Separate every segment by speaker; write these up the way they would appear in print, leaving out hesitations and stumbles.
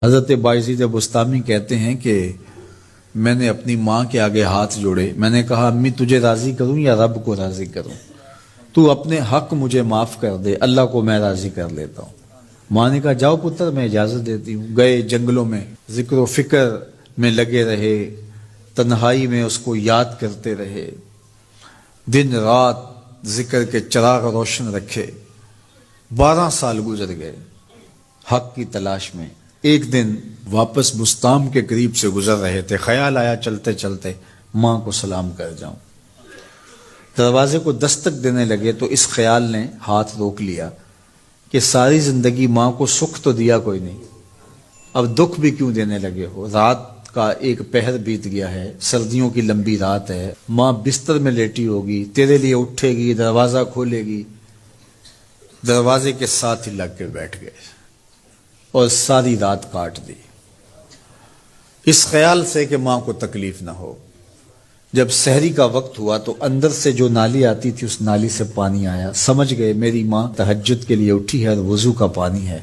Speaker 1: حضرت بایزید بستامی کہتے ہیں کہ میں نے اپنی ماں کے آگے ہاتھ جوڑے، میں نے کہا امی تجھے راضی کروں یا رب کو راضی کروں؟ تو اپنے حق مجھے معاف کر دے، اللہ کو میں راضی کر لیتا ہوں۔ ماں نے کہا جاؤ پتر میں اجازت دیتی ہوں۔ گئے جنگلوں میں ذکر و فکر میں لگے رہے، تنہائی میں اس کو یاد کرتے رہے، دن رات ذکر کے چراغ روشن رکھے۔ 12 سال گزر گئے حق کی تلاش میں۔ ایک دن واپس بستام کے قریب سے گزر رہے تھے، خیال آیا چلتے چلتے ماں کو سلام کر جاؤں۔ دروازے کو دستک دینے لگے تو اس خیال نے ہاتھ روک لیا کہ ساری زندگی ماں کو سکھ تو دیا کوئی نہیں، اب دکھ بھی کیوں دینے لگے ہو؟ رات کا ایک پہر بیت گیا ہے، سردیوں کی لمبی رات ہے، ماں بستر میں لیٹی ہوگی، تیرے لیے اٹھے گی، دروازہ کھولے گی۔ دروازے کے ساتھ ہی لگ کے بیٹھ گئے اور ساری رات کاٹ دی، اس خیال سے کہ ماں کو تکلیف نہ ہو۔ جب سحری کا وقت ہوا تو اندر سے جو نالی آتی تھی اس نالی سے پانی آیا، سمجھ گئے میری ماں تہجد کے لیے اٹھی ہے اور وضو کا پانی ہے،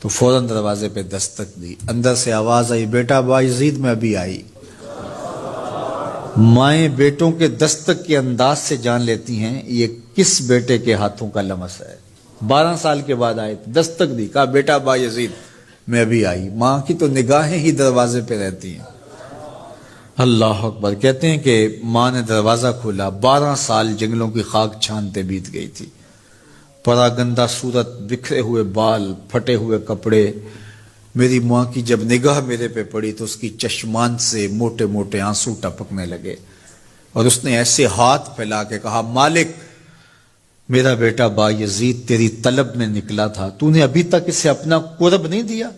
Speaker 1: تو فوراً دروازے پہ دستک دی۔ اندر سے آواز آئی بیٹا بایزید میں ابھی آئی۔ مائیں بیٹوں کے دستک کے انداز سے جان لیتی ہیں یہ کس بیٹے کے ہاتھوں کا لمس ہے۔ 12 سال کے بعد آئے، دستک دی، کہا بیٹا بایزید میں ابھی آئی۔ ماں کی تو نگاہیں ہی دروازے پہ رہتی ہیں۔ اللہ اکبر۔ کہتے ہیں کہ ماں نے دروازہ کھولا، 12 سال جنگلوں کی خاک چھانتے بیت گئی تھی، پراگندہ صورت، بکھرے ہوئے بال، پھٹے ہوئے کپڑے۔ میری ماں کی جب نگاہ میرے پہ پڑی تو اس کی چشمان سے موٹے موٹے آنسو ٹپکنے لگے، اور اس نے ایسے ہاتھ پھیلا کے کہا مالک میرا بیٹا بایزید تیری طلب میں نکلا تھا، تو نے ابھی تک اسے اپنا قرب نہیں دیا۔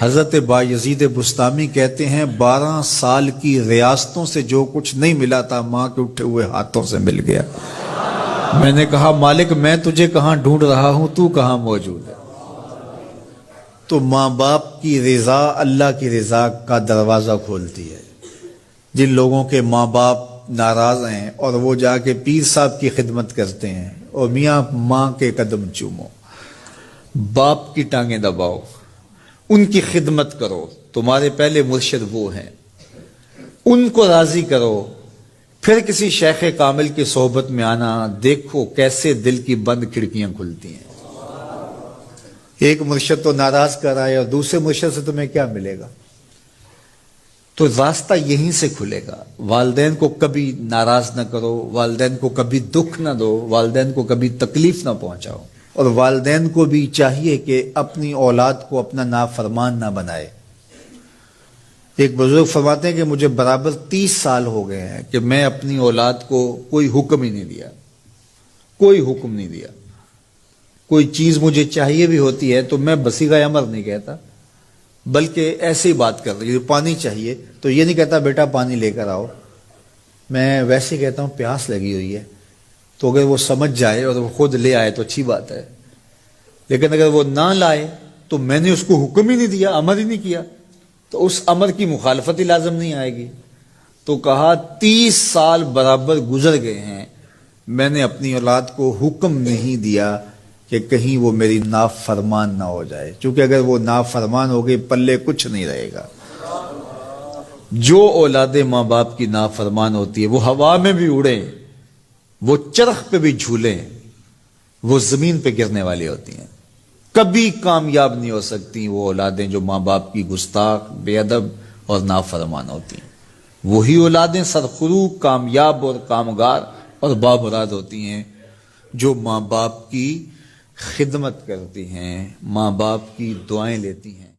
Speaker 1: حضرت بایزید بستامی کہتے ہیں 12 سال کی ریاستوں سے جو کچھ نہیں ملا تھا ماں کے اٹھے ہوئے ہاتھوں سے مل گیا۔ میں نے کہا مالک میں تجھے کہاں ڈھونڈ رہا ہوں، تو کہاں موجود ہے؟ تو ماں باپ کی رضا اللہ کی رضا کا دروازہ کھولتی ہے۔ جن لوگوں کے ماں باپ ناراض ہیں اور وہ جا کے پیر صاحب کی خدمت کرتے ہیں، اور میاں ماں کے قدم چومو، باپ کی ٹانگیں دباؤ، ان کی خدمت کرو، تمہارے پہلے مرشد وہ ہیں، ان کو راضی کرو، پھر کسی شیخ کامل کی صحبت میں آنا، دیکھو کیسے دل کی بند کھڑکیاں کھلتی ہیں۔ ایک مرشد تو ناراض کر آئے اور دوسرے مرشد سے تمہیں کیا ملے گا؟ تو راستہ یہیں سے کھلے گا۔ والدین کو کبھی ناراض نہ کرو، والدین کو کبھی دکھ نہ دو، والدین کو کبھی تکلیف نہ پہنچاؤ، اور والدین کو بھی چاہیے کہ اپنی اولاد کو اپنا نافرمان نہ بنائے۔ ایک بزرگ فرماتے ہیں کہ مجھے برابر 30 سال ہو گئے ہیں کہ میں اپنی اولاد کو کوئی حکم ہی نہیں دیا، کوئی حکم نہیں دیا۔ کوئی چیز مجھے چاہیے بھی ہوتی ہے تو میں بصیغہ امر نہیں کہتا، بلکہ ایسی بات کر رہی ہے، پانی چاہیے تو یہ نہیں کہتا بیٹا پانی لے کر آؤ، میں ویسے کہتا ہوں پیاس لگی ہوئی ہے، تو اگر وہ سمجھ جائے اور وہ خود لے آئے تو اچھی بات ہے، لیکن اگر وہ نہ لائے تو میں نے اس کو حکم ہی نہیں دیا، امر ہی نہیں کیا، تو اس امر کی مخالفت ہی لازم نہیں آئے گی۔ تو کہا 30 سال برابر گزر گئے ہیں، میں نے اپنی اولاد کو حکم نہیں دیا کہ کہیں وہ میری نافرمان نہ ہو جائے، چونکہ اگر وہ نافرمان ہو گئی پلے کچھ نہیں رہے گا۔ جو اولاد ماں باپ کی نافرمان ہوتی ہے وہ ہوا میں بھی اڑیں، وہ چرخ پہ بھی جھولیں، وہ زمین پہ گرنے والی ہوتی ہیں، کبھی کامیاب نہیں ہو سکتی وہ اولادیں جو ماں باپ کی گستاخ، بے ادب اور نافرمان ہوتی ہیں۔ وہی اولادیں سرخرو، کامیاب اور کامگار اور بامراد ہوتی ہیں جو ماں باپ کی خدمت کرتی ہیں، ماں باپ کی دعائیں لیتی ہیں۔